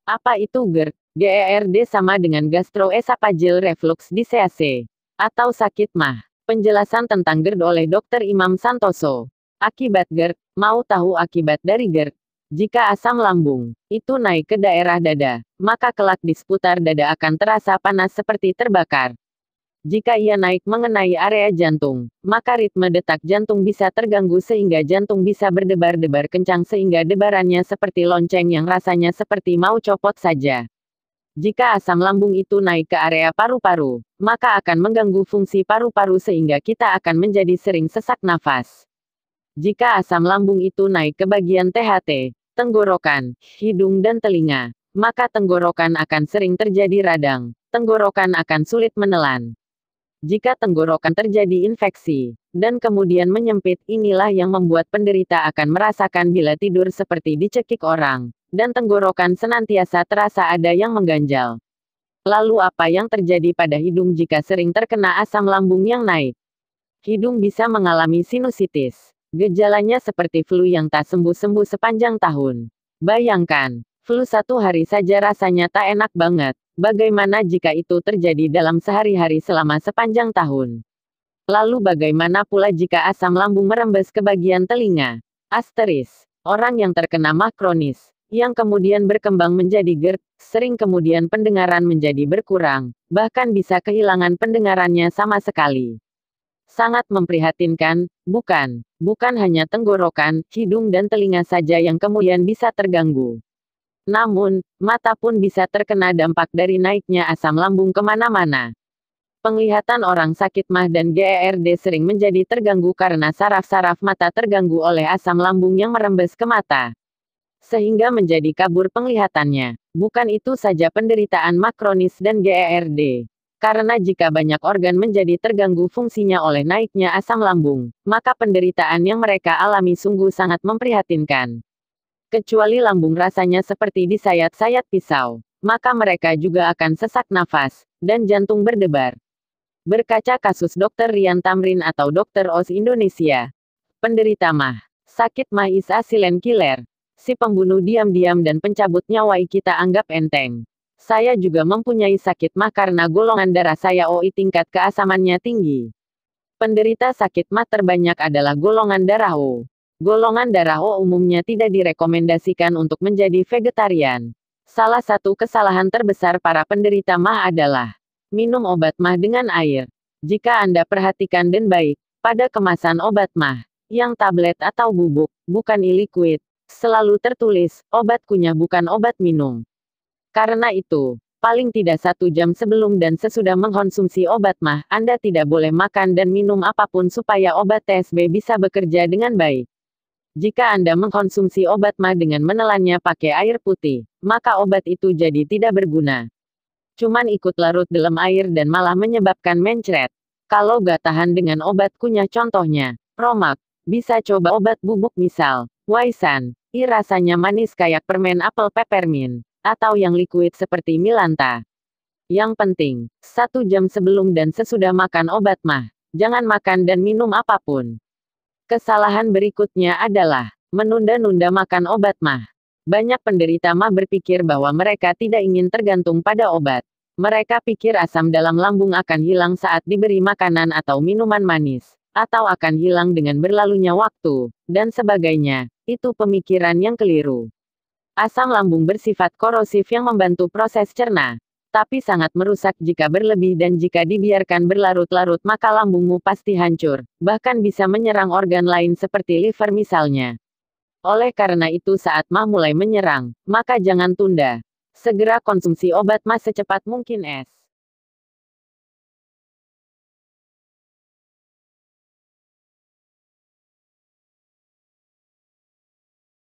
Apa itu GERD? GERD sama dengan gastroesophageal reflux disease atau sakit MAH. Penjelasan tentang GERD oleh Dr. Imam Santoso. Akibat GERD, mau tahu akibat dari GERD? Jika asam lambung itu naik ke daerah dada, maka kelak di seputar dada akan terasa panas seperti terbakar. Jika ia naik mengenai area jantung, maka ritme detak jantung bisa terganggu sehingga jantung bisa berdebar-debar kencang sehingga debarannya seperti lonceng yang rasanya seperti mau copot saja. Jika asam lambung itu naik ke area paru-paru, maka akan mengganggu fungsi paru-paru sehingga kita akan menjadi sering sesak nafas. Jika asam lambung itu naik ke bagian THT, tenggorokan, hidung dan telinga, maka tenggorokan akan sering terjadi radang, tenggorokan akan sulit menelan. Jika tenggorokan terjadi infeksi, dan kemudian menyempit, inilah yang membuat penderita akan merasakan bila tidur seperti dicekik orang, dan tenggorokan senantiasa terasa ada yang mengganjal. Lalu apa yang terjadi pada hidung jika sering terkena asam lambung yang naik? Hidung bisa mengalami sinusitis. Gejalanya seperti flu yang tak sembuh-sembuh sepanjang tahun. Bayangkan, flu satu hari saja rasanya tak enak banget. Bagaimana jika itu terjadi dalam sehari-hari selama sepanjang tahun? Lalu bagaimana pula jika asam lambung merembes ke bagian telinga? Asteris. Orang yang terkena MAH kronis, yang kemudian berkembang menjadi GERD, sering kemudian pendengaran menjadi berkurang, bahkan bisa kehilangan pendengarannya sama sekali. Sangat memprihatinkan, bukan? Bukan hanya tenggorokan, hidung dan telinga saja yang kemudian bisa terganggu. Namun, mata pun bisa terkena dampak dari naiknya asam lambung kemana-mana. Penglihatan orang sakit MAH dan GERD sering menjadi terganggu karena saraf-saraf mata terganggu oleh asam lambung yang merembes ke mata. Sehingga menjadi kabur penglihatannya. Bukan itu saja penderitaan MAH kronis dan GERD. Karena jika banyak organ menjadi terganggu fungsinya oleh naiknya asam lambung, maka penderitaan yang mereka alami sungguh sangat memprihatinkan. Kecuali lambung rasanya seperti disayat-sayat pisau, maka mereka juga akan sesak nafas, dan jantung berdebar. Berkaca kasus Dr. Rian Tamrin atau Dr. Oz Indonesia. Penderita MAH. Sakit MAH is a silent killer. Si pembunuh diam-diam dan pencabut nyawa kita anggap enteng. Saya juga mempunyai sakit MAH karena golongan darah saya OI tingkat keasamannya tinggi. Penderita sakit MAH terbanyak adalah golongan darah O. Golongan darah O umumnya tidak direkomendasikan untuk menjadi vegetarian. Salah satu kesalahan terbesar para penderita MAH adalah minum obat MAH dengan air. Jika Anda perhatikan dan baik, pada kemasan obat MAH, yang tablet atau bubuk, bukan e-liquid, selalu tertulis, obat kunyah bukan obat minum. Karena itu, paling tidak 1 jam sebelum dan sesudah mengkonsumsi obat MAH, Anda tidak boleh makan dan minum apapun supaya obat TSB bisa bekerja dengan baik. Jika Anda mengkonsumsi obat MAH dengan menelannya pakai air putih, maka obat itu jadi tidak berguna. Cuman ikut larut dalam air dan malah menyebabkan mencret. Kalau gak tahan dengan obat kunyah contohnya, Promac, bisa coba obat bubuk misal, Waisan, rasanya manis kayak permen apel peppermint, atau yang liquid seperti Milanta. Yang penting, 1 jam sebelum dan sesudah makan obat MAH, jangan makan dan minum apapun. Kesalahan berikutnya adalah menunda-nunda makan obat MAH. Banyak penderita MAH berpikir bahwa mereka tidak ingin tergantung pada obat. Mereka pikir asam dalam lambung akan hilang saat diberi makanan atau minuman manis, atau akan hilang dengan berlalunya waktu, dan sebagainya. Itu pemikiran yang keliru. Asam lambung bersifat korosif yang membantu proses cerna, tapi sangat merusak jika berlebih dan jika dibiarkan berlarut-larut maka lambungmu pasti hancur, bahkan bisa menyerang organ lain seperti liver misalnya. Oleh karena itu saat MAH mulai menyerang, maka jangan tunda. Segera konsumsi obat MAH secepat mungkin.